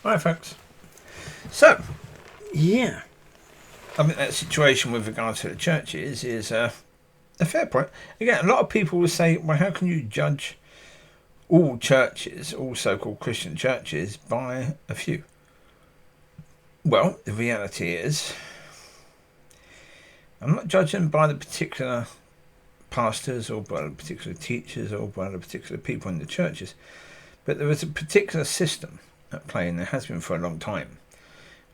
Hi, folks. So, yeah, I think that situation with regard to the churches is a fair point. Again, a lot of people will say, well, how can you judge all churches, all so-called Christian churches, by a few? Well, the reality is, I'm not judging by the particular pastors or by the particular teachers or by the particular people in the churches, but there is a particular system at play, and there has been for a long time,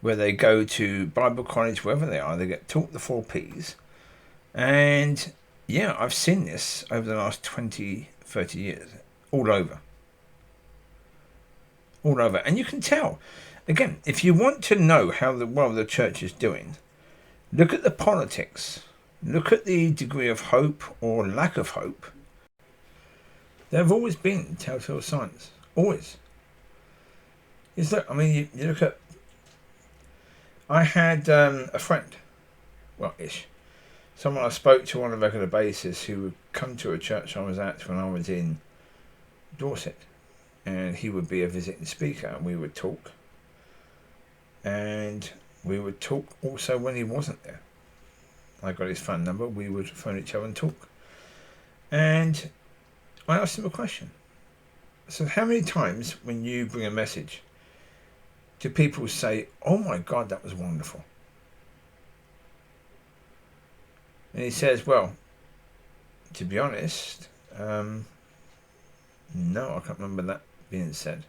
where they go to Bible college, wherever they are, they get taught the 4Ps. And yeah, I've seen this over the last 20, 30 years, all over. All over. And you can tell, again, if you want to know how the church is doing, look at the politics, look at the degree of hope or lack of hope. There have always been telltale signs, always. You look at. I had a friend, well, ish, someone I spoke to on a regular basis who would come to a church I was at when I was in Dorset, and he would be a visiting speaker, and we would talk. And we would talk also when he wasn't there. I got his phone number, we would phone each other and talk. And I asked him a question. I said, how many times when you bring a message do people say, oh my God, that was wonderful? And he says, well, to be honest, no, I can't remember that being said.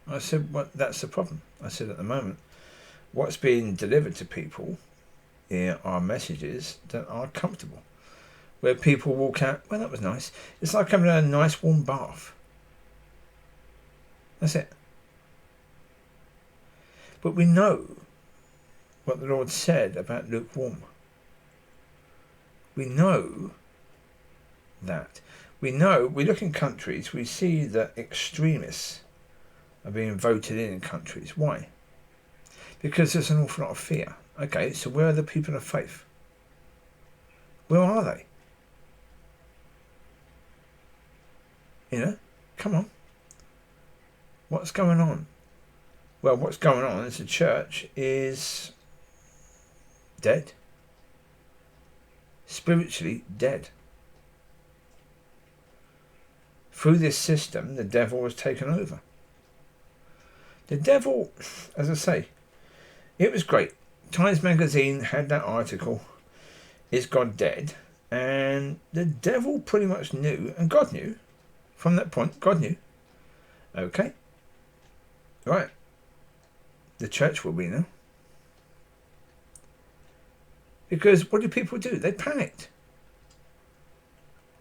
I said, well, that's the problem. I said, at the moment, what's being delivered to people are messages that are comfortable, where people walk out, well, that was nice. It's like having a nice warm bath. That's it. But we know what the Lord said about lukewarm. We know that. We look in countries, we see that extremists are being voted in countries. Why? Because there's an awful lot of fear. Okay, so where are the people of faith? Where are they? Come on. What's going on? Well, what's going on is the church is dead. Spiritually dead. Through this system, the devil has taken over. The devil, as I say, it was great. Times Magazine had that article, Is God Dead? And the devil pretty much knew, and God knew, from that point, God knew. Okay. Right. The church will be now. Because what did people do? They panicked.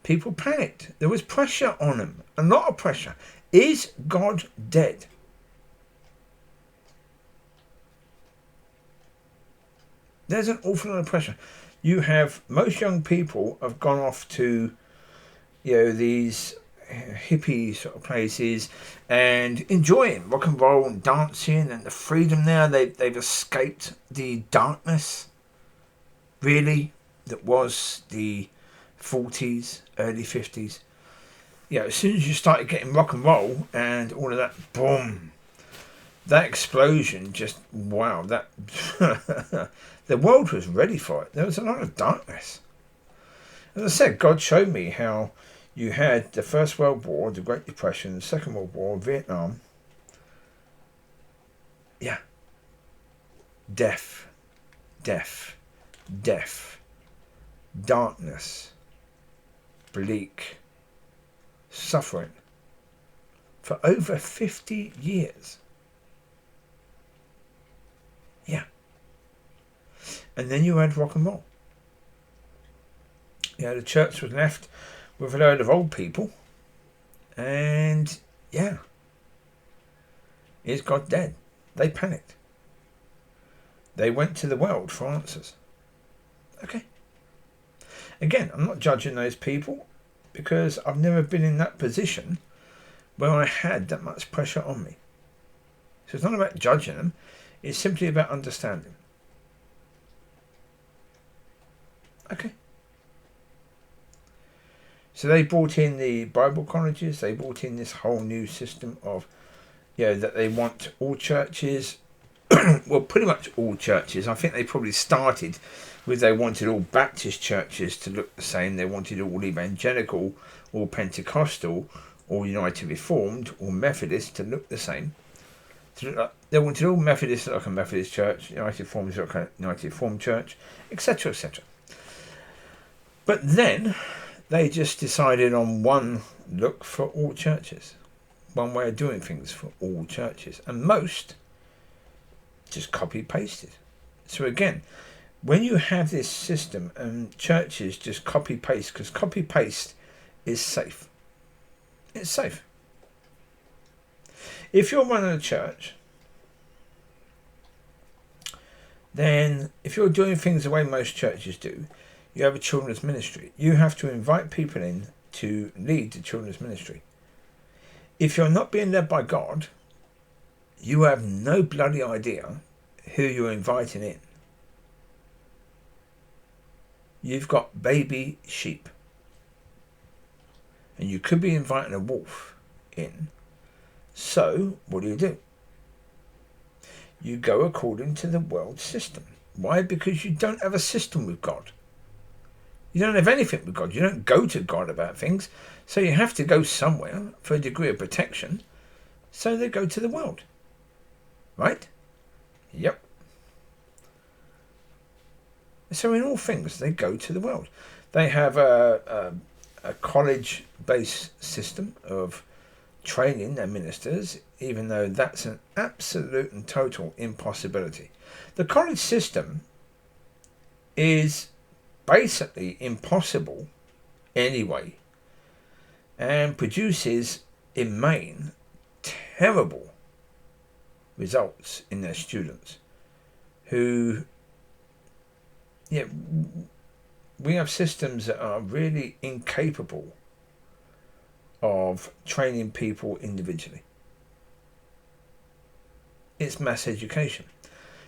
People panicked. There was pressure on them. A lot of pressure. Is God dead? There's an awful lot of pressure. You have, most young people have gone off to, these hippie sort of places and enjoying rock and roll and dancing and the freedom there. They've escaped the darkness, really, that was the 40s, early 50s. As soon as you started getting rock and roll and all of that, boom, that explosion, just wow, that the world was ready for it. There was a lot of darkness. As I said, God showed me how you had the First World War, the Great Depression, the Second World War, Vietnam. Yeah. Death. Darkness. Bleak. Suffering. For over 50 years. Yeah. And then you had rock and roll. The church was left with a load of old people. And, is God dead? They panicked. They went to the world for answers. Okay. Again, I'm not judging those people because I've never been in that position where I had that much pressure on me. So it's not about judging them. It's simply about understanding. Okay. So they brought in the Bible colleges. They brought in this whole new system of, that they want all churches, well, pretty much all churches. I think they probably started with they wanted all Baptist churches to look the same. They wanted all evangelical, all Pentecostal, all United Reformed, all Methodist to look the same. They wanted all Methodists to look like a Methodist church, United Reformed to look like a United Reformed church, etc., etc. But then they just decided on one look for all churches, one way of doing things for all churches, and most just copy pasted. So again, when you have this system and churches just copy paste, because copy paste is safe. It's safe. If you're running a church, then if you're doing things the way most churches do, you have a children's ministry. You have to invite people in to lead the children's ministry. If you're not being led by God, you have no bloody idea who you're inviting in. You've got baby sheep. And you could be inviting a wolf in. So, what do? You go according to the world system. Why? Because you don't have a system with God. You don't have anything with God. You don't go to God about things. So you have to go somewhere for a degree of protection. So they go to the world. Right? Yep. So in all things, they go to the world. They have a college-based system of training their ministers, even though that's an absolute and total impossibility. The college system is basically impossible anyway, and produces, in main, terrible results in their students who, we have systems that are really incapable of training people individually. It's mass education.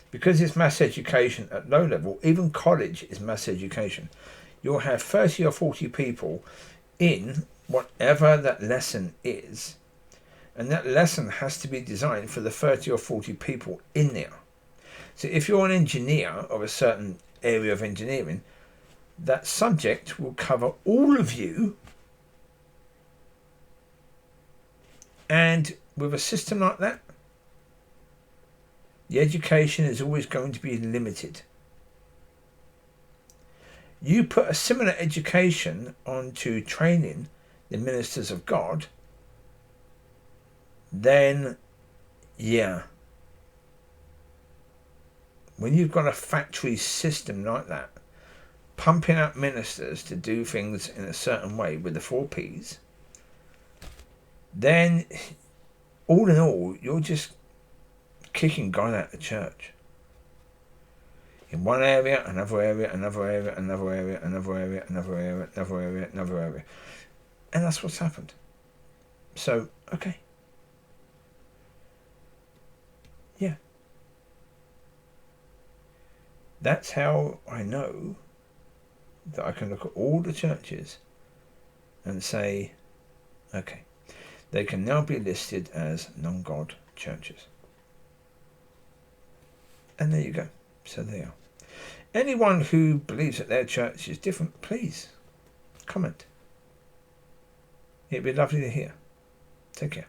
Because it's mass education at low level, even college is mass education. You'll have 30 or 40 people in whatever that lesson is, and that lesson has to be designed for the 30 or 40 people in there. So if you're an engineer of a certain area of engineering, that subject will cover all of you, and with a system like that, the education is always going to be limited. You put a similar education onto training the ministers of God, then when you've got a factory system like that, pumping out ministers to do things in a certain way with the 4 Ps, then all in all, you're just kicking God out of the church. In one area, another area, another area, another area, another area, another area, another area, another area. And that's what's happened. So, okay. Yeah. That's how I know that I can look at all the churches and say, okay, they can now be listed as non-God churches. And there you go. So they are. Anyone who believes that their church is different, please comment. It'd be lovely to hear. Take care.